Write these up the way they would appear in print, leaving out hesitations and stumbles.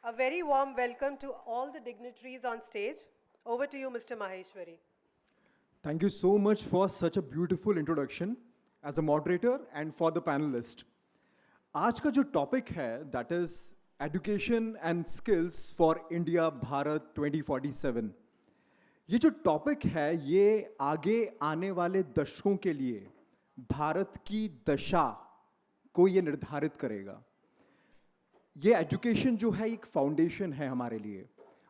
A very warm welcome to all the dignitaries on stage. Over to you, Mr. Maheshwari. Thank you so much for such a beautiful introduction as a moderator and for the panelist. आज का जो topic है that is education and skills for India Bharat 2047। ये जो topic है ये आगे आने वाले दशकों के लिए भारत की दशा को ये निर्धारित करेगा। ये एजुकेशन जो है एक फाउंडेशन है हमारे लिए,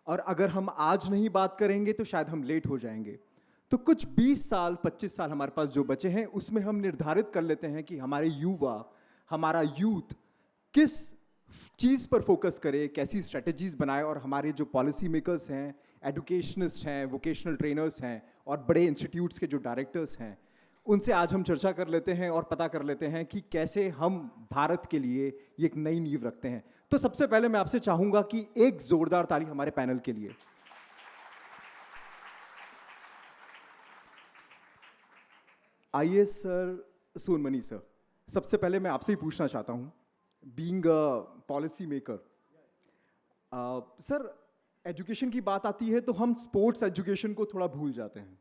और अगर हम आज नहीं बात करेंगे तो शायद हम लेट हो जाएंगे। तो कुछ 20 साल 25 साल हमारे पास जो बचे हैं उसमें हम निर्धारित कर लेते हैं कि हमारे युवा, हमारा यूथ किस चीज़ पर फोकस करे, कैसी स्ट्रेटजीज बनाए, और हमारे जो पॉलिसी मेकर्स हैं, एजुकेशनिस्ट हैं, वोकेशनल ट्रेनर्स हैं और बड़े इंस्टीट्यूट्स के जो डायरेक्टर्स हैं, उनसे आज हम चर्चा कर लेते हैं और पता कर लेते हैं कि कैसे हम भारत के लिए ये एक नई नींव रखते हैं। तो सबसे पहले मैं आपसे चाहूंगा कि एक जोरदार ताली हमारे पैनल के लिए। आइए सर, सोनमणि सर, सबसे पहले मैं आपसे ही पूछना चाहता हूं, being a policy maker, sir education की बात आती है तो हम स्पोर्ट्स एजुकेशन को थोड़ा भूल जाते हैं,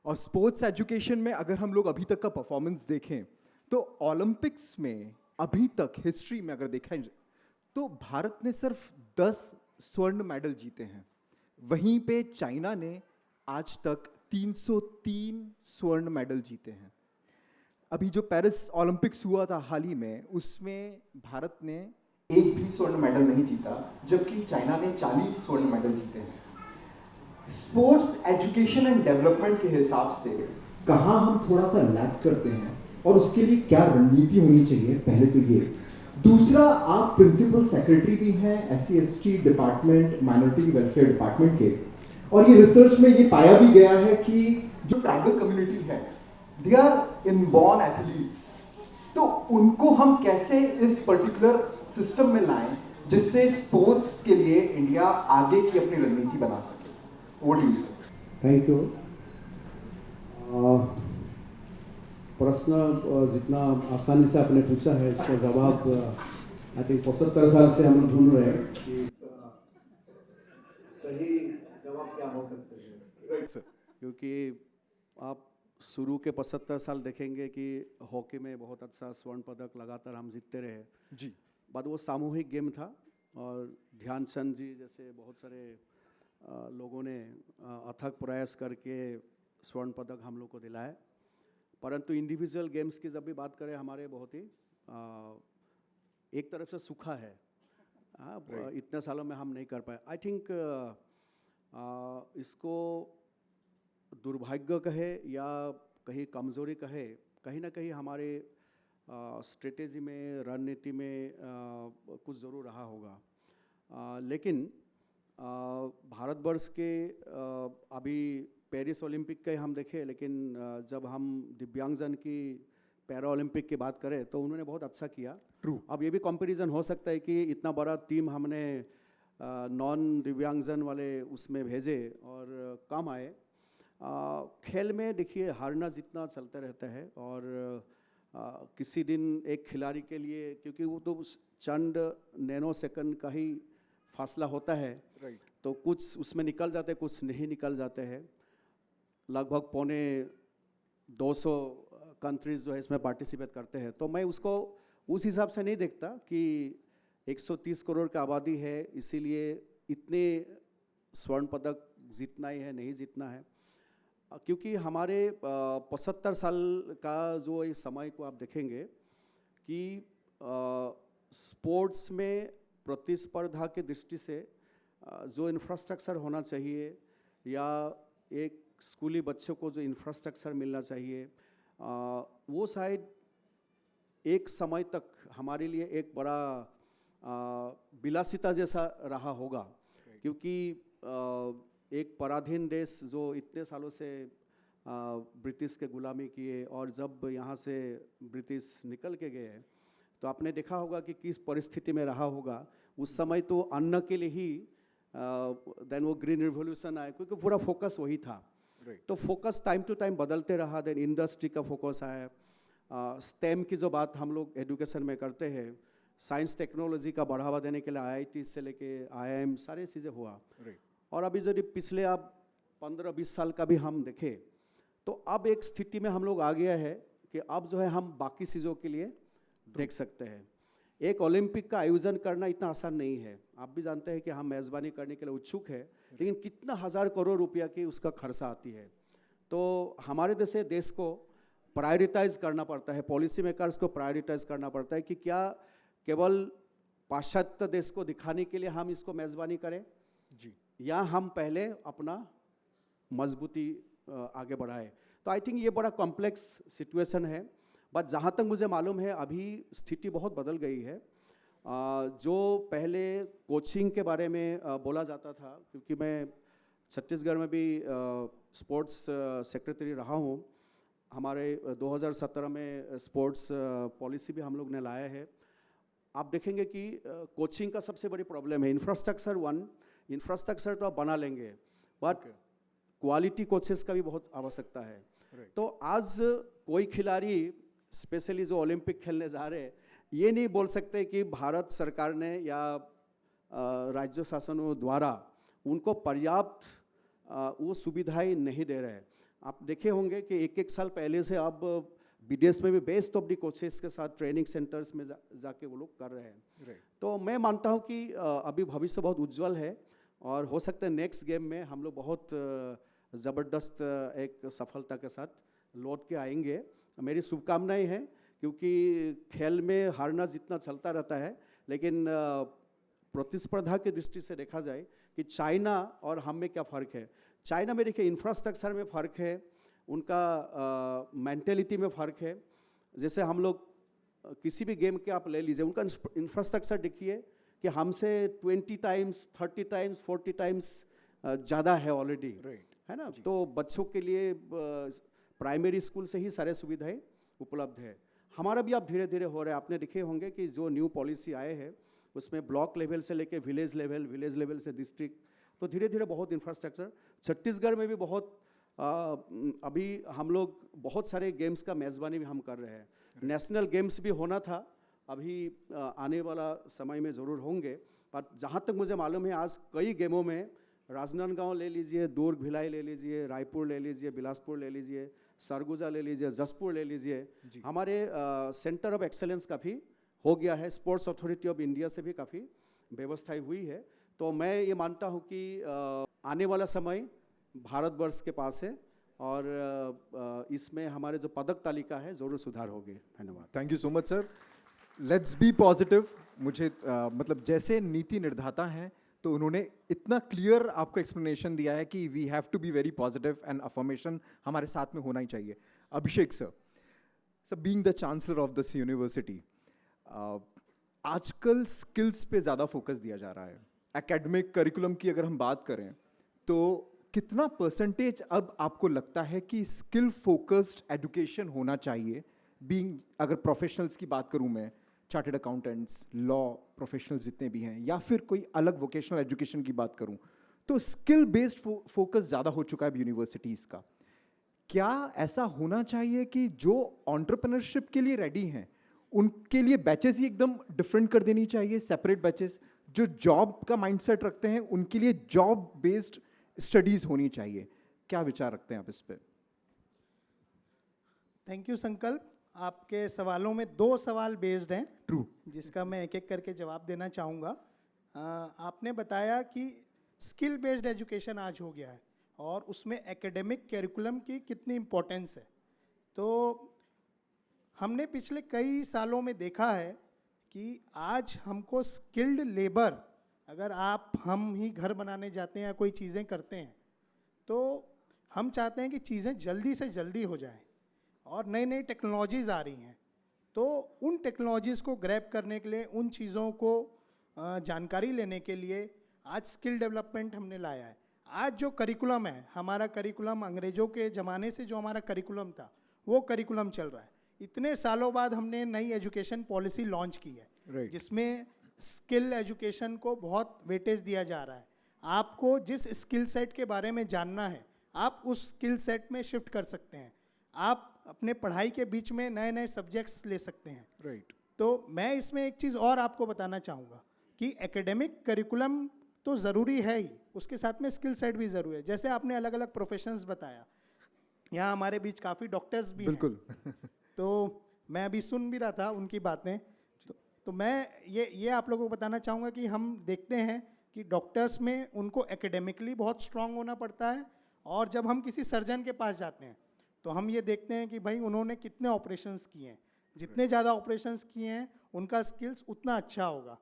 और स्पोर्ट्स एजुकेशन में अगर हम लोग अभी तक का परफॉर्मेंस देखें तो ओलंपिक्स में अभी तक हिस्ट्री में अगर देखें तो भारत ने सिर्फ 10 स्वर्ण मेडल जीते हैं, वहीं पे चाइना ने आज तक 303 स्वर्ण मेडल जीते हैं। अभी जो पेरिस ओलंपिक्स हुआ था हाल ही में, उसमें भारत ने एक भी स्वर्ण मेडल नहीं जीता, जबकि चाइना ने 40 स्वर्ण मेडल जीते हैं। स्पोर्ट्स एजुकेशन एंड डेवलपमेंट के हिसाब से कहाँ हम थोड़ा सा लैग करते हैं और उसके लिए क्या रणनीति होनी चाहिए, पहले तो ये। दूसरा, आप प्रिंसिपल सेक्रेटरी भी हैं SC/ST department, minority welfare department के, और ये रिसर्च में ये पाया भी गया है कि जो ट्राइबल कम्युनिटी है दे आर इनबॉर्न एथलीट्स, तो उनको हम कैसे इस पर्टिकुलर सिस्टम में लाएं जिससे स्पोर्ट्स के लिए इंडिया आगे की अपनी रणनीति बना सके। What do you say? Thank you. प्रश्न जितना आसानी से आपने पूछा है इसका जवाब आई थिंक 75 साल से हम ढूंढ रहे हैं कि इसका सही जवाब क्या हो सकते हैं। Right, sir. क्योंकि आप शुरू के 75 साल देखेंगे कि हॉकी में बहुत अच्छा स्वर्ण पदक लगातार हम जीतते रहे जी। बाद वो सामूहिक गेम था, और ध्यानचंद जी जैसे बहुत सारे लोगों ने अथक प्रयास करके स्वर्ण पदक हम लोग को दिलाए। परंतु इंडिविजुअल गेम्स की जब भी बात करें हमारे बहुत ही एक तरफ से सूखा है। इतने सालों में हम नहीं कर पाए। आई थिंक इसको दुर्भाग्य कहे या कहीं कमज़ोरी कहे, कहीं ना कहीं हमारे स्ट्रेटेजी में, रणनीति में कुछ ज़रूर रहा होगा। लेकिन भारतवर्ष के अभी पेरिस ओलंपिक के हम देखें, लेकिन जब हम दिव्यांगजन की पैरा ओलंपिक की बात करें तो उन्होंने बहुत अच्छा किया। ट्रू। अब ये भी कंपैरिजन हो सकता है कि इतना बड़ा टीम हमने नॉन दिव्यांगजन वाले उसमें भेजे और कम आए। खेल में देखिए हारना जीतना चलता रहता है, और किसी दिन एक खिलाड़ी के लिए, क्योंकि वो तो चंद नैनो सेकंड का ही फासला होता है, राइट। तो कुछ उसमें निकल जाते हैं, कुछ नहीं निकल जाते हैं। लगभग 250 कंट्रीज़ जो है इसमें पार्टिसिपेट करते हैं, तो मैं उसको उस हिसाब से नहीं देखता कि 130 करोड़ की आबादी है इसीलिए इतने स्वर्ण पदक जीतना ही है, नहीं जीतना है। क्योंकि हमारे 75 साल का जो इस समय को आप देखेंगे कि स्पोर्ट्स में प्रतिस्पर्धा की दृष्टि से जो इंफ्रास्ट्रक्चर होना चाहिए, या एक स्कूली बच्चों को जो इंफ्रास्ट्रक्चर मिलना चाहिए, वो शायद एक समय तक हमारे लिए एक बड़ा विलासिता जैसा रहा होगा। क्योंकि एक पराधीन देश जो इतने सालों से ब्रिटिश के गुलामी किए, और जब यहाँ से ब्रिटिश निकल के गए तो आपने देखा होगा कि किस परिस्थिति में रहा होगा। उस समय तो अन्न के लिए ही देन वो ग्रीन रिवॉल्यूशन आया, क्योंकि पूरा फोकस वही था। तो फोकस टाइम टू टाइम बदलते रहा। देन इंडस्ट्री का फोकस आया, स्टेम की जो बात हम लोग एजुकेशन में करते हैं, साइंस टेक्नोलॉजी का बढ़ावा देने के लिए IIT से लेके IIM सारे चीज़ें हुआ। राइट। और अभी यदि पिछले आप 15-20 साल का भी हम देखें तो अब एक स्थिति में हम लोग आ गया है कि अब जो है हम बाकी चीज़ों के लिए देख सकते हैं। एक ओलंपिक का आयोजन करना इतना आसान नहीं है। आप भी जानते हैं कि हम मेज़बानी करने के लिए उत्सुक है, लेकिन कितना हज़ार करोड़ रुपया की उसका खर्चा आती है। तो हमारे जैसे देश को प्रायोरिटाइज करना पड़ता है, पॉलिसी मेकर्स को प्रायोरिटाइज करना पड़ता है कि क्या केवल पाश्चात्य देश को दिखाने के लिए हम इसको मेज़बानी करें जी। या हम पहले अपना मजबूती आगे बढ़ाए। तो आई थिंक ये बड़ा कॉम्प्लेक्स सिचुएशन है, बट जहाँ तक मुझे मालूम है अभी स्थिति बहुत बदल गई है। जो पहले कोचिंग के बारे में बोला जाता था, क्योंकि मैं छत्तीसगढ़ में भी स्पोर्ट्स सेक्रेटरी रहा हूँ, हमारे 2017 में स्पोर्ट्स पॉलिसी भी हम लोग ने लाया है। आप देखेंगे कि कोचिंग का सबसे बड़ी प्रॉब्लम है इंफ्रास्ट्रक्चर तो आप बना लेंगे, बट क्वालिटी कोचेस का भी बहुत आवश्यकता है। तो आज कोई खिलाड़ी स्पेशली जो ओलंपिक खेलने जा रहे हैं, ये नहीं बोल सकते कि भारत सरकार ने या राज्य शासनों द्वारा उनको पर्याप्त वो सुविधाएं नहीं दे रहे हैं। आप देखे होंगे कि एक साल पहले से अब विदेश में भी बेस्ट ऑफ द कोचेस के साथ ट्रेनिंग सेंटर्स में जाके वो लोग कर रहे हैं। तो मैं मानता हूँ कि अभी भविष्य बहुत उज्जवल है और हो सकता है नेक्स्ट गेम में हम लोग बहुत ज़बरदस्त एक सफलता के साथ लौट के आएंगे। मेरी शुभकामनाएं हैं, क्योंकि खेल में हारना जितना चलता रहता है, लेकिन प्रतिस्पर्धा की दृष्टि से देखा जाए कि चाइना और हम में क्या फ़र्क है। चाइना में देखिए इंफ्रास्ट्रक्चर में फ़र्क है, उनका मेंटेलिटी में फ़र्क है। जैसे हम लोग किसी भी गेम के आप ले लीजिए, उनका इंफ्रास्ट्रक्चर देखिए कि हमसे 20 टाइम्स 30 टाइम्स 40 टाइम्स ज़्यादा है ऑलरेडी, है ना। तो बच्चों के लिए प्राइमरी स्कूल से ही सारे सुविधाएं उपलब्ध है। हमारा भी अब धीरे धीरे हो रहा है। आपने देखे होंगे कि जो न्यू पॉलिसी आए हैं उसमें ब्लॉक लेवल से लेके विलेज लेवल से डिस्ट्रिक्ट, तो धीरे धीरे बहुत इंफ्रास्ट्रक्चर छत्तीसगढ़ में भी बहुत अभी हम लोग बहुत सारे गेम्स का मेज़बानी भी हम कर रहे हैं। नेशनल गेम्स भी होना था, अभी आने वाला समय में ज़रूर होंगे। पर जहाँ तक मुझे मालूम है आज कई गेमों में राजनांदगांव ले लीजिए, दुर्ग भिलाई ले लीजिए, रायपुर ले लीजिए, बिलासपुर ले लीजिए, सरगुजा ले लीजिए, जसपुर ले लीजिए, हमारे सेंटर ऑफ एक्सेलेंस काफ़ी हो गया है। स्पोर्ट्स अथॉरिटी ऑफ इंडिया से भी काफ़ी व्यवस्थाएं हुई है। तो मैं ये मानता हूँ कि आने वाला समय भारतवर्ष के पास है और इसमें हमारे जो पदक तालिका है ज़रूर सुधार होगी। धन्यवाद। Thank you so much sir. Let's be positive. मुझे मतलब जैसे नीति निर्धाता हैं तो उन्होंने इतना क्लियर आपको एक्सप्लेनेशन दिया है कि we have to be very positive and affirmation हमारे साथ में होना ही चाहिए। Abhishek sir being the chancellor of this university, आजकल स्किल्स पे ज़्यादा फोकस दिया जा रहा है। एकेडमिक करिकुलम की अगर हम बात करें तो कितना परसेंटेज अब आपको लगता है कि स्किल फोकस्ड एजुकेशन होना चाहिए, बीइंग अगर प्रोफेशनल्स की बात करूं मैं, चार्टर्ड अकाउंटेंट्स, लॉ प्रोफेशनल्स जितने भी हैं, या फिर कोई अलग वोकेशनल एजुकेशन की बात करूं, तो स्किल बेस्ड फोकस ज़्यादा हो चुका है यूनिवर्सिटीज़ का। क्या ऐसा होना चाहिए कि जो एंटरप्रेन्योरशिप के लिए रेडी हैं उनके लिए बैचेस ही एकदम डिफरेंट कर देनी चाहिए, सेपरेट बैचेस? जो जॉब का माइंडसेट रखते हैं उनके लिए जॉब बेस्ड स्टडीज होनी चाहिए। क्या विचार रखते हैं आप इस पे? थैंक यू संकल्प। आपके सवालों में 2 सवाल बेस्ड हैं, ट्रू, जिसका मैं एक एक करके जवाब देना चाहूँगा। आपने बताया कि स्किल बेस्ड एजुकेशन आज हो गया है और उसमें एकेडमिक करिकुलम की कितनी इम्पोर्टेंस है। तो हमने पिछले कई सालों में देखा है कि आज हमको स्किल्ड लेबर, अगर हम ही घर बनाने जाते हैं या कोई चीज़ें करते हैं तो हम चाहते हैं कि चीज़ें जल्दी से जल्दी हो जाएं और नई नई टेक्नोलॉजीज़ आ रही हैं। तो उन टेक्नोलॉजीज़ को ग्रैब करने के लिए, उन चीज़ों को जानकारी लेने के लिए आज स्किल डेवलपमेंट हमने लाया है। आज जो करिकुलम है, हमारा करिकुलम अंग्रेज़ों के ज़माने से जो हमारा करिकुलम था वो करिकुलम चल रहा है। इतने सालों बाद हमने नई एजुकेशन पॉलिसी लॉन्च की है, जिसमें स्किल एजुकेशन को बहुत वेटेज दिया जा रहा है। आपको जिस स्किल सेट के बारे में जानना है आप उस स्किल सेट में शिफ्ट कर सकते हैं। आप अपने पढ़ाई के बीच में नए नए सब्जेक्ट्स ले सकते हैं। तो मैं इसमें एक चीज़ और आपको बताना चाहूँगा कि एकेडमिक करिकुलम तो ज़रूरी है ही, उसके साथ में स्किल सेट भी ज़रूरी है। जैसे आपने अलग अलग प्रोफेशंस बताया, यहाँ हमारे बीच काफ़ी डॉक्टर्स भी हैं। बिल्कुल तो मैं अभी सुन भी रहा था उनकी बातें, तो मैं ये आप लोगों को बताना चाहूँगा कि हम देखते हैं कि डॉक्टर्स में उनको एकेडमिकली बहुत स्ट्रांग होना पड़ता है, और जब हम किसी सर्जन के पास जाते हैं तो हम ये देखते हैं कि भाई उन्होंने कितने ऑपरेशंस किए हैं, जितने ज़्यादा ऑपरेशंस किए हैं उनका स्किल्स उतना अच्छा होगा।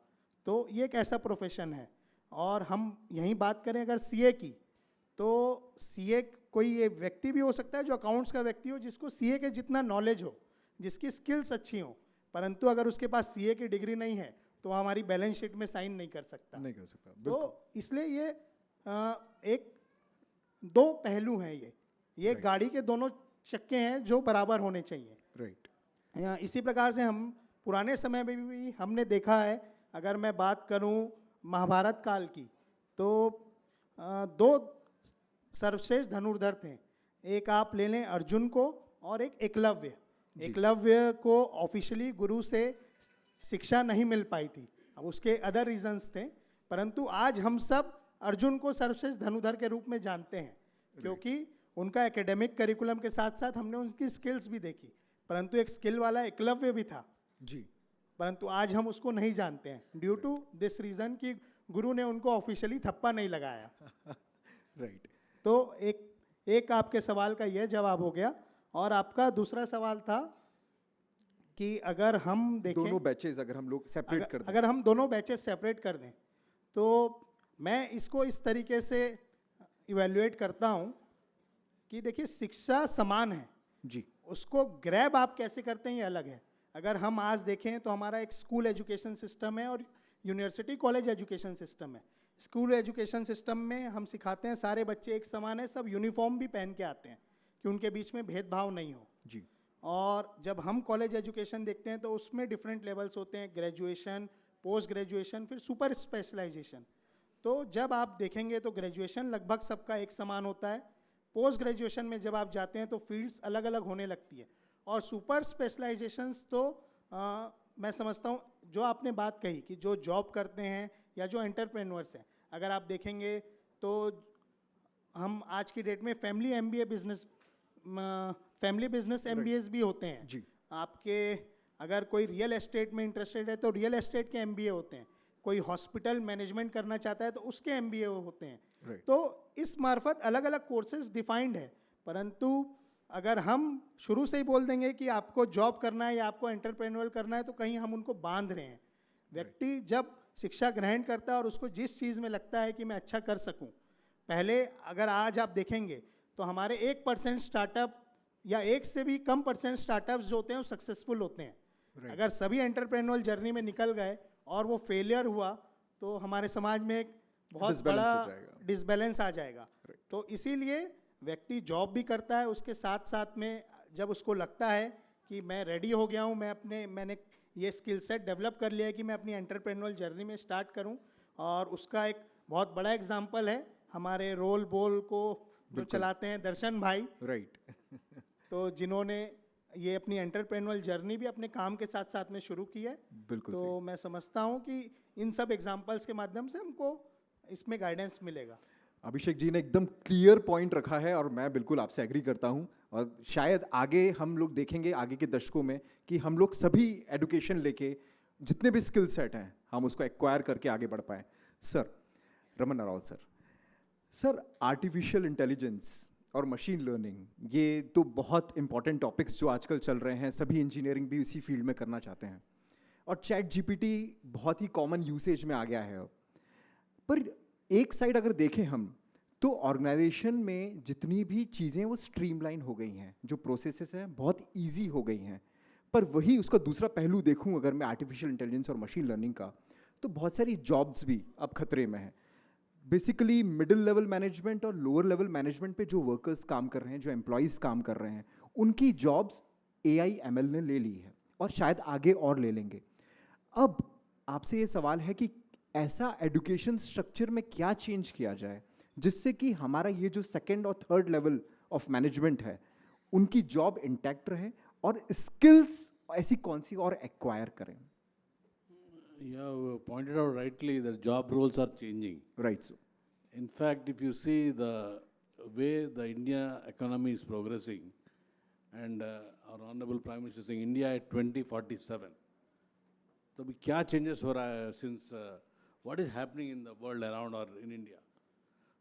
तो ये एक ऐसा प्रोफेशन है। और हम यहीं बात करें अगर सीए की, तो सीए कोई ये व्यक्ति भी हो सकता है जो अकाउंट्स का व्यक्ति हो, जिसको सीए के जितना नॉलेज हो, जिसकी स्किल्स अच्छी हो, परंतु अगर उसके पास सीए की डिग्री नहीं है तो वह हमारी बैलेंस शीट में साइन नहीं कर सकता। नहीं कर सकता, तो इसलिए ये एक दो पहलू हैं, ये Right. गाड़ी के दोनों चक्के हैं जो बराबर होने चाहिए। राइट। इसी प्रकार से हम पुराने समय में भी हमने देखा है, अगर मैं बात करूं महाभारत काल की, तो दो सर्वश्रेष्ठ धनुर्धर थे। एक आप ले लें अर्जुन को और एक एकलव्य। एकलव्य को ऑफिशियली गुरु से शिक्षा नहीं मिल पाई थी, अब उसके अदर रीजंस थे, परंतु आज हम सब अर्जुन को सर्वश्रेष्ठ धनुर्धर के रूप में जानते हैं, क्योंकि उनका एकेडमिक करिकुलम के साथ साथ हमने उनकी स्किल्स भी देखी। परंतु एक स्किल वाला एकलव्य भी था जी। परंतु आज हम उसको नहीं जानते हैं, ड्यू टू दिस रीज़न कि गुरु ने उनको ऑफिशियली थप्पा नहीं लगाया। राइट। तो एक आपके सवाल का यह जवाब हो गया। और आपका दूसरा सवाल था कि अगर हम देखें, दोनों बैचेस अगर हम लोग सेपरेट कर दें, अगर हम दोनों बैचेस सेपरेट कर दें, तो मैं इसको इस तरीके से इवेल्युएट करता हूँ कि देखिए शिक्षा समान है, जी उसको ग्रैब आप कैसे करते हैं ये अलग है। अगर हम आज देखें तो हमारा एक स्कूल एजुकेशन सिस्टम है और यूनिवर्सिटी कॉलेज एजुकेशन सिस्टम है। स्कूल एजुकेशन सिस्टम में हम सिखाते हैं सारे बच्चे एक समान है, सब यूनिफॉर्म भी पहन के आते हैं कि उनके बीच में भेदभाव नहीं हो। जी। और जब हम कॉलेज एजुकेशन देखते हैं तो उसमें डिफरेंट लेवल्स होते हैं, ग्रेजुएशन, पोस्ट ग्रेजुएशन, फिर सुपर स्पेशलाइजेशन। तो जब आप देखेंगे तो ग्रेजुएशन लगभग सबका एक समान होता है। पोस्ट ग्रेजुएशन में जब आप जाते हैं तो फील्ड्स अलग अलग होने लगती है। और सुपर स्पेशलाइजेशंस तो मैं समझता हूँ जो आपने बात कही कि जो जॉब करते हैं या जो एंटरप्रेन्योर्स हैं, अगर आप देखेंगे तो हम आज की डेट में family MBA business, family business MBS भी होते हैं। जी। आपके अगर कोई रियल एस्टेट में इंटरेस्टेड है तो रियल एस्टेट के एमबीए होते हैं, कोई हॉस्पिटल मैनेजमेंट करना चाहता है तो उसके एमबीए होते हैं। Right. तो इस मार्फत अलग अलग कोर्सेज डिफाइंड है। परंतु अगर हम शुरू से ही बोल देंगे कि आपको जॉब करना है या आपको एंटरप्रेन्योर करना है तो कहीं हम उनको बांध रहे हैं। व्यक्ति जब शिक्षा ग्रहण करता है और उसको जिस चीज़ में लगता है कि मैं अच्छा कर सकूं, पहले अगर आज आप देखेंगे तो हमारे 1% स्टार्टअप या 1 से भी कम परसेंट स्टार्टअप्स जो होते हैं वो सक्सेसफुल होते हैं। Right. अगर सभी एंटरप्रेन्योर जर्नी में निकल गए और वो फेलियर हुआ तो हमारे समाज में एक बहुत Disbalance बड़ा हो जाएगा। डिसबैलेंस आ जाएगा। Right. तो इसीलिए व्यक्ति जॉब भी करता है, उसके साथ साथ में जब उसको लगता है कि मैं रेडी हो गया हूँ, मैंने ये स्किल सेट डेवलप कर लिया है कि मैं अपनी एंटरप्रेन्योर जर्नी में स्टार्ट करूँ। और उसका एक बहुत बड़ा एग्जाम्पल है हमारे रोल बोल को जो चलाते हैं दर्शन भाई, राइट। तो जिन्होंने ये अपनी एंटरप्रेन्योर जर्नी भी अपने काम के साथ साथ में शुरू की है। बिल्कुल तो सही। मैं समझता हूँ कि इन सब एग्जाम्पल्स के माध्यम से हमको इसमें गाइडेंस मिलेगा। अभिषेक जी ने एकदम क्लियर पॉइंट रखा है और मैं बिल्कुल आपसे एग्री करता हूं। और शायद आगे हम लोग देखेंगे आगे के दशकों में कि हम लोग सभी एडुकेशन लेके जितने भी स्किल सेट हैं हम उसको एक्वायर करके आगे बढ़ पाएं। Sir Raman Rao sir artificial intelligence और मशीन लर्निंग ये तो बहुत इंपॉर्टेंट टॉपिक्स जो आजकल चल रहे हैं, सभी इंजीनियरिंग भी इसी फील्ड में करना चाहते हैं और चैट जीपीटी बहुत ही कॉमन यूसेज में आ गया है अब। पर एक साइड अगर देखें हम तो ऑर्गेनाइजेशन में जितनी भी चीज़ें वो स्ट्रीमलाइन हो गई हैं, जो प्रोसेसेस हैं बहुत इजी हो गई हैं। पर वही उसका दूसरा पहलू देखूं अगर मैं आर्टिफिशियल इंटेलिजेंस और मशीन लर्निंग का, तो बहुत सारी जॉब्स भी अब खतरे में हैं। बेसिकली मिडिल लेवल मैनेजमेंट और लोअर लेवल मैनेजमेंट पे जो वर्कर्स काम कर रहे हैं, जो एम्प्लॉयज़ काम कर रहे हैं, उनकी जॉब्स AI/ML ने ले ली है और शायद आगे और ले लेंगे। अब आपसे ये सवाल है कि ऐसा एजुकेशन स्ट्रक्चर में क्या चेंज किया जाए जिससे कि हमारा ये जो सेकेंड और थर्ड लेवल ऑफ मैनेजमेंट है उनकी जॉब इंटैक्ट रहे और स्किल्स ऐसी कौन सी और एक्वायर करें? You have pointed out rightly that job roles are changing. Right sir. In fact, if you see the way the India economy is progressing, and our Honorable Prime Minister is saying India at 2047, तो अभी क्या changes हो रहा है since what is happening in the world around or in India?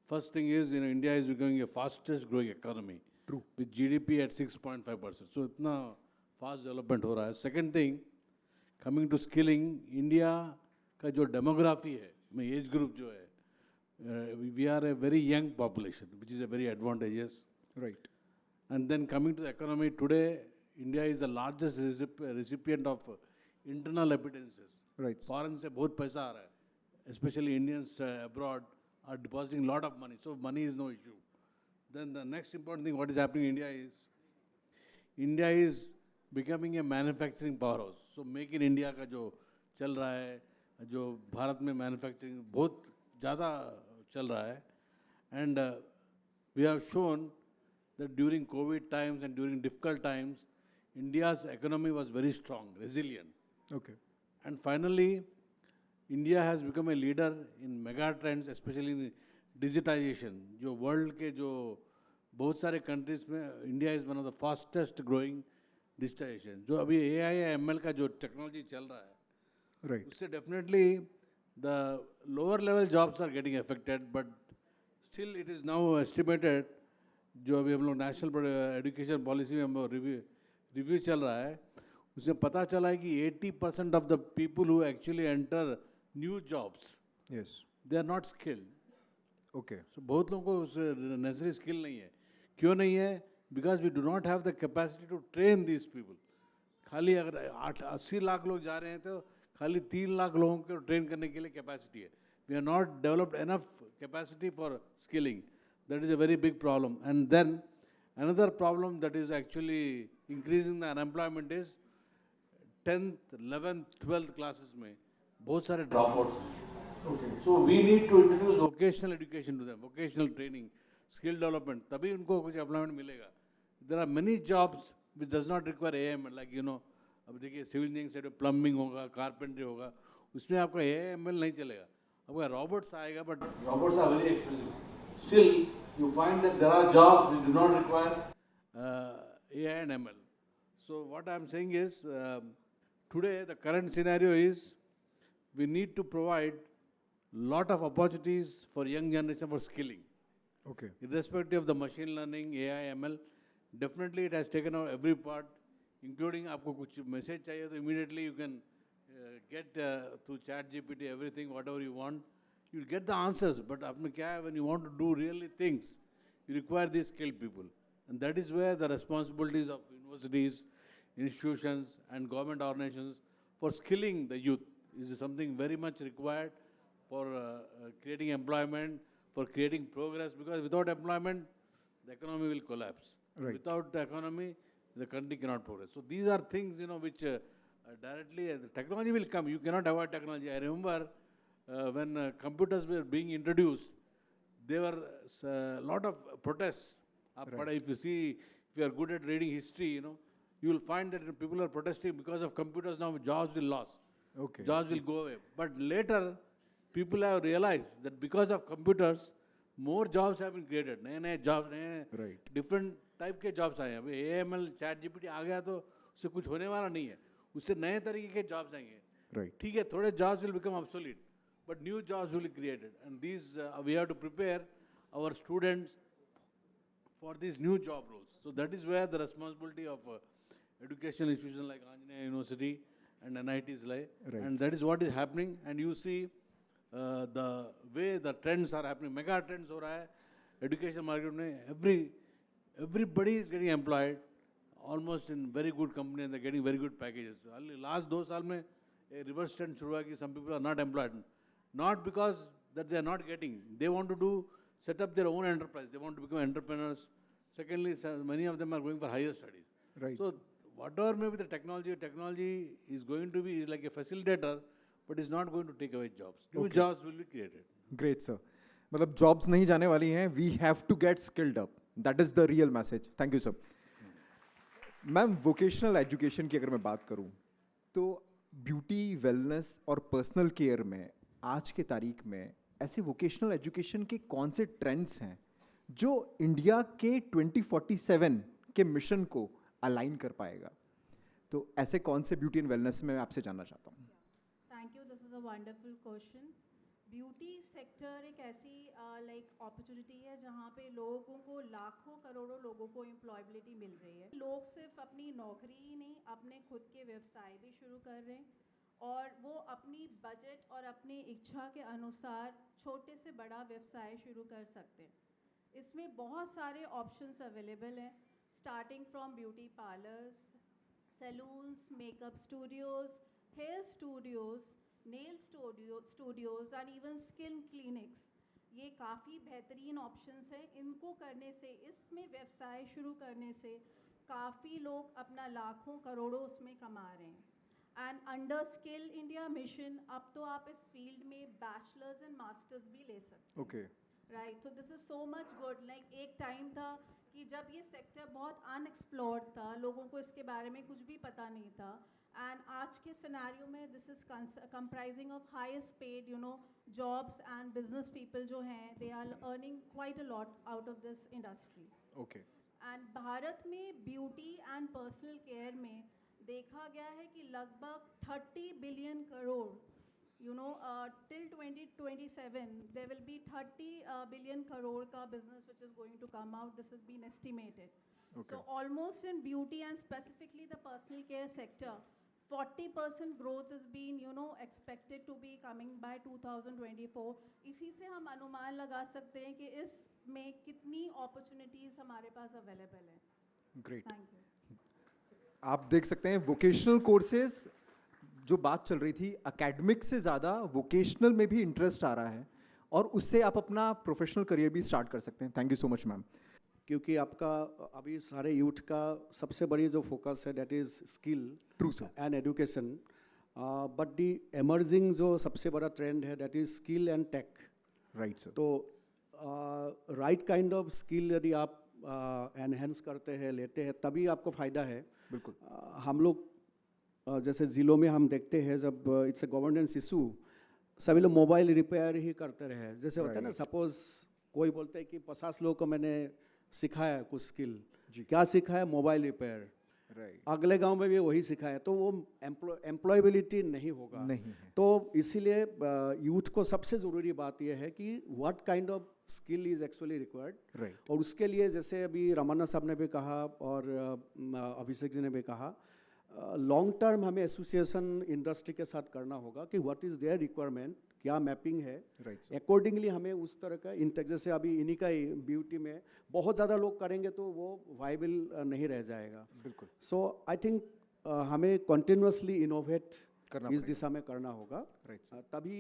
First thing is, India is becoming a fastest growing economy. True. With GDP at 6.5%. So इतना fast development हो रहा है. Second thing, coming to skilling, India का जो demography है, age group जो है, we are a very young population, which is a very advantageous. Right. And then coming to the economy, today, India is the largest recipient of internal remittances. Right. Foreign से बहुत पैसा आ रहा है. Especially Indians abroad are depositing a lot of money. So money is no issue. Then the next important thing, what is happening in India is becoming a manufacturing powerhouse. So Make in India का जो चल रहा है, जो भारत में manufacturing बहुत ज़्यादा चल रहा है. And we have shown that during COVID times and during difficult times, India's economy was very strong, resilient. Okay. And finally, India has become a leader in mega trends, especially in digitization. जो world के जो बहुत सारे countries में India is one of the fastest growing digitization. जो अभी AI या ML का जो technology चल रहा है, राइट. उससे definitely the lower level jobs are getting affected, but still it is now estimated, जो अभी हम लोग national education policy में हम review चल रहा है, उसमें पता चला है कि 80% of the people who actually enter new jobs, yes. they are not skilled. Okay. So बहुत लोगों को उस necessary skill नहीं है. क्यों नहीं है? Because we do not have the capacity to train these people. खाली अगर 80 लाख लोग जा रहे हैं तो खाली 3 लाख लोगों को ट्रेन करने के लिए कैपेसिटी है. We are not developed enough capacity for skilling. That is a very big problem. And then another problem that is actually increasing the unemployment is 10th, 11th, 12th classes में बहुत सारे dropouts हैं. So we need to introduce vocational education to them, vocational training, skill development. तभी उनको कुछ employment मिलेगा. There are many jobs which does not require AML, like अब देखिए सिविल इंजीनियरिंग से प्लम्बिंग होगा, कारपेंट्री होगा, उसमें आपका AML नहीं चलेगा. आपका रोबोट्स आएगा, but robots are very expensive. Still, you find that there are jobs which do not require AI and ML. So what I am saying is, today the current scenario is we need to provide lot of opportunities for young generation for skilling. Okay. Irrespective of the machine learning, AI, ML, definitely it has taken out every part, including आपको कुछ message चाहिए तो immediately you can get through ChatGPT everything, whatever you want. You'll get the answers, but आपने क्या है, when you want to do really things, you require these skilled people. And that is where the responsibilities of universities, institutions and government organizations for skilling the youth is something very much required for creating employment, for creating progress, because without employment, the economy will collapse. Right. Without the economy, the country cannot progress. So these are things, which directly, the technology will come. You cannot avoid technology. I remember when computers were being introduced, there were a lot of protests. But if you see, if you are good at reading history, you will find that people are protesting because of computers now, jobs will lose. Okay. Jobs will go away. But later, people have realized that because of computers, more jobs have been created. नए jobs, Right. different type के jobs आए हैं. अभी AML, ChatGPT आ गया तो उससे कुछ होने वाला नहीं है. उससे नए तरीके के jobs आएंगे. Right. ठीक है, थोड़े jobs will become obsolete, but new jobs will be created. And these, we have to prepare our students for these new job roles. So that is where the responsibility of educational institutions like Anjaneya University and NITs lie. Right. And that is what is happening. And you see the way the trends are happening, mega trends हो रहा है education market में. Everybody is getting employed, almost in very good company, and they're getting very good packages. Last 2 साल में a reverse trend शुरू हुआ कि some people are not employed, not because that they are not getting. They want to set up their own enterprise. They want to become entrepreneurs. Secondly, many of them are going for higher studies. Right. So whatever may be the technology is going to be like a facilitator, but is not going to take away jobs. New jobs will be created. Great sir. मतलब jobs नहीं जाने वाली हैं, we have to get skilled up. That is the real message. Thank you sir. Ma'am vocational education की अगर मैं बात करूं तो ब्यूटी वेलनेस और पर्सनल केयर में आज के तारीख में ऐसे वोकेशनल एजुकेशन के कौन से ट्रेंड्स हैं जो इंडिया के 2047 के मिशन को अलाइन कर पाएगा? तो ऐसे कौन से ब्यूटी एंड वेलनेस में मैं आपसे जानना चाहता हूँ. Thank you, this is a wonderful question. Beauty sector एक ऐसी अपॉर्चुनिटी है जहाँ पे लोगों को लाखों करोड़ों लोगों को एम्प्लॉयबिलिटी मिल रही है. लोग सिर्फ अपनी नौकरी ही नहीं, अपने खुद के व्यवसाय भी शुरू कर रहे हैं और वो अपनी बजट और अपनी इच्छा के अनुसार छोटे से बड़ा व्यवसाय शुरू कर सकते हैं. इसमें बहुत सारे ऑप्शंस अवेलेबल हैं, starting from beauty parlours, salons, makeup studios, hair studios, nail studios and even skin clinics. ये काफ़ी बेहतरीन ऑप्शंस हैं. इनको करने से, इसमें व्यवसाय शुरू करने से काफ़ी लोग अपना लाखों करोड़ों उसमें कमा रहे हैं. And under skill India mission अब तो आप इस फील्ड में बैचलर्स एंड मास्टर्स भी ले सकते हैं. Okay. Right, so this is so much good. Like एक टाइम था कि जब ये सेक्टर बहुत अनएक्सप्लोर्ड था, लोगों को इसके बारे में कुछ भी पता नहीं था. एंड आज के सिनेरियो में this is comprising of highest paid jobs and business people जो हैं, they are earning quite a lot out of this industry. Okay. And Bharat में ब्यूटी एंड पर्सनल केयर में देखा गया है कि लगभग 30 billion crore till 2027 there will be 30 billion crore ka business which is going to come out. This has been estimated. Okay. So almost in beauty and specifically the personal care sector, 40% growth is being expected to be coming by 2024. इसी से हम अनुमान लगा सकते हैं कि इसमें कितनी opportunities हमारे पास available हैं. ग्रेट. Thank you. आप देख सकते हैं वोकेशनल कोर्सेज जो बात चल रही थी, एकेडमिक से ज़्यादा वोकेशनल में भी इंटरेस्ट आ रहा है और उससे आप अपना प्रोफेशनल करियर भी स्टार्ट कर सकते हैं. Thank you so much ma'am. क्योंकि आपका अभी सारे यूथ का सबसे बड़ी जो फोकस है that is skill true sir. And education. But the emerging जो सबसे बड़ा ट्रेंड है that is skill and tech. Right sir. तो राइट काइंड ऑफ स्किल यदि आप एनहेंस करते हैं, लेते हैं, तभी आपको फ़ायदा है. बिल्कुल. हम लोग जैसे ज़िलों में हम देखते हैं जब इट्स अ गवर्नेंस इशू, सभी लोग मोबाइल रिपेयर ही करते रहे. जैसे होता है ना, सपोज कोई बोलते हैं कि 50 लोगों को मैंने सिखाया कुछ स्किल. क्या सिखाया? Mobile repair. राइट. अगले गांव में भी वही सिखाया, तो वो एम्प्लॉयबिलिटी नहीं होगा. नहीं है. तो इसीलिए यूथ को सबसे ज़रूरी बात यह है कि what kind of skill is actually required. Right. और उसके लिए जैसे अभी रमन्ना साहब ने भी कहा और अभिषेक जी ने भी कहा, लॉन्ग टर्म हमें एसोसिएशन इंडस्ट्री के साथ करना होगा कि व्हाट इज़ देयर रिक्वायरमेंट, क्या मैपिंग है, राइट. अकॉर्डिंगली हमें उस तरह का इंटेक. जैसे अभी इन्हीं का ही ब्यूटी में बहुत ज़्यादा लोग करेंगे तो वो वाइबल नहीं रह जाएगा. बिल्कुल. सो आई थिंक हमें कंटिन्यूसली इनोवेट करना इस पड़ेगा. दिशा में करना होगा. राइट. तभी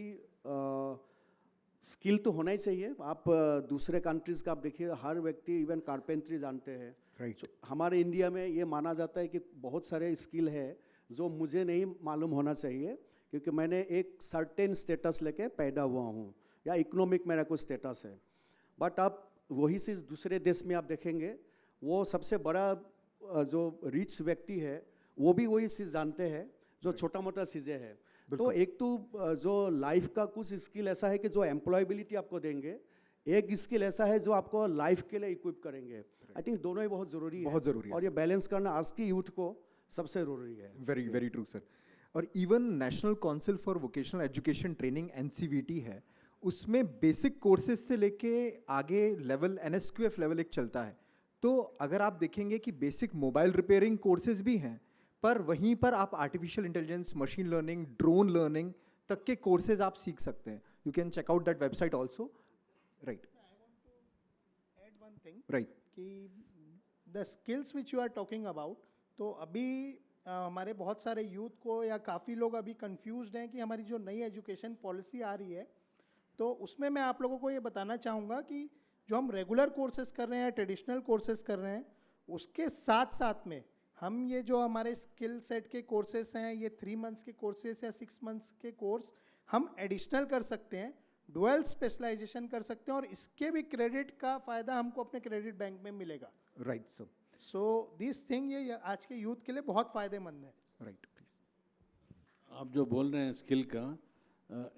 स्किल तो होना ही चाहिए. आप दूसरे कंट्रीज़ का आप देखिए, हर व्यक्ति इवन कारपेंट्री जानते हैं. राइट. हमारे इंडिया में ये माना जाता है कि बहुत सारे स्किल है जो मुझे नहीं मालूम होना चाहिए क्योंकि मैंने एक सर्टेन स्टेटस लेके पैदा हुआ हूँ या इकोनॉमिक मेरा कुछ स्टेटस है. बट आप वही चीज़ दूसरे देश में आप देखेंगे, वो सबसे बड़ा जो रिच व्यक्ति है वो भी वही चीज़ जानते हैं जो छोटा मोटा चीज़ें हैं. तो एक तो जो लाइफ का कुछ स्किल ऐसा है कि जो एम्प्लॉयबिलिटी आपको देंगे, एक स्किल ऐसा है जो आपको लाइफ के लिए इक्विप करेंगे. आई थिंक दोनों ही बहुत ज़रूरी है. बहुत ज़रूरी है और ये बैलेंस करना आज की यूथ को सबसे ज़रूरी है. Very very true sir. और even national council for vocational education training NCVT है, उसमें बेसिक कोर्सेज से लेके आगे लेवल NSQF लेवल एक चलता है. तो अगर आप देखेंगे कि बेसिक मोबाइल रिपेयरिंग कोर्सेज भी हैं, पर वहीं पर आप artificial intelligence, machine learning, drone learning तक के कोर्सेज आप सीख सकते हैं. You can check out that website also. Right. Add one thing right. कि the skills which you are talking about, तो अभी हमारे बहुत सारे यूथ को या काफ़ी लोग अभी कंफ्यूज्ड हैं कि हमारी जो नई एजुकेशन पॉलिसी आ रही है, तो उसमें मैं आप लोगों को ये बताना चाहूँगा कि जो हम रेगुलर कोर्सेज कर रहे हैं, ट्रेडिशनल कोर्सेज कर रहे हैं, उसके साथ साथ में हम ये जो हमारे स्किल सेट के कोर्सेज हैं, ये 3 मंथ्स के कोर्सेज या 6 मंथ्स के कोर्स हम एडिशनल कर सकते हैं, डुअल स्पेशलाइजेशन कर सकते हैं और इसके भी क्रेडिट का फ़ायदा हमको अपने क्रेडिट बैंक में मिलेगा. Right sir. So this thing ये आज के यूथ के लिए बहुत फ़ायदेमंद है. Right, please. आप जो बोल रहे हैं स्किल का,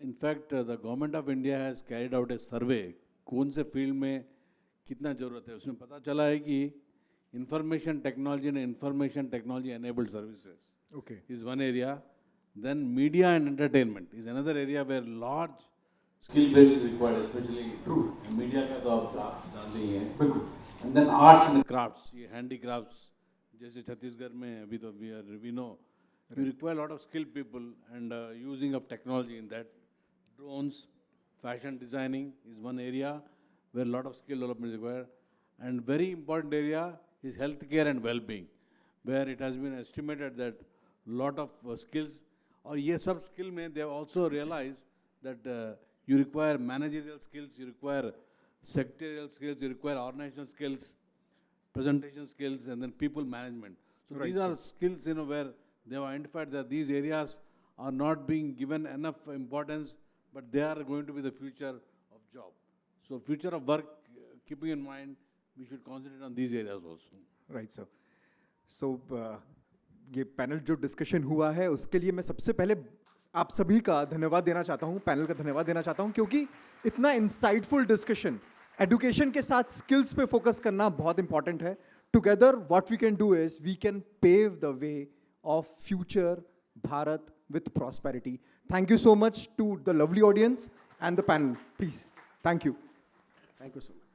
in fact the government of India has carried out a survey कौन से फील्ड में कितना ज़रूरत है. उसमें पता चला है कि information technology and information technology enabled services okay. is one area. Then media and entertainment is another area where large skill base is required, especially true. Media का तो आप जानते ही हैं. बिल्कुल. And then arts and crafts, ये handicrafts, जैसे छत्तीसगढ़ में अभी तो we know you require a lot of skilled people and using of technology in that. Drones, fashion designing is one area where a lot of skill development is required. And very important area is healthcare and well-being, where it has been estimated that lot of skills, और ये सब skill में they have also realized that you require managerial skills, you require secretarial skills, you require organizational skills, presentation skills, and then people management. So Right, these are skills, where they have identified that these areas are not being given enough importance, but they are going to be the future of job. So future of work, keeping in mind, we should concentrate on these areas also. Right sir. So ये panel जो discussion हुआ है उसके लिए मैं सबसे पहले आप सभी का धन्यवाद देना चाहता हूँ, पैनल का धन्यवाद देना चाहता हूँ, क्योंकि इतना इंसाइटफुल डिस्कशन, एजुकेशन के साथ स्किल्स पे फोकस करना बहुत इंपॉर्टेंट है. Together what we can do is we can pave the way of future Bharat with prosperity. Thank you so much to the lovely audience and the panel. Please, thank you. Thank you so much.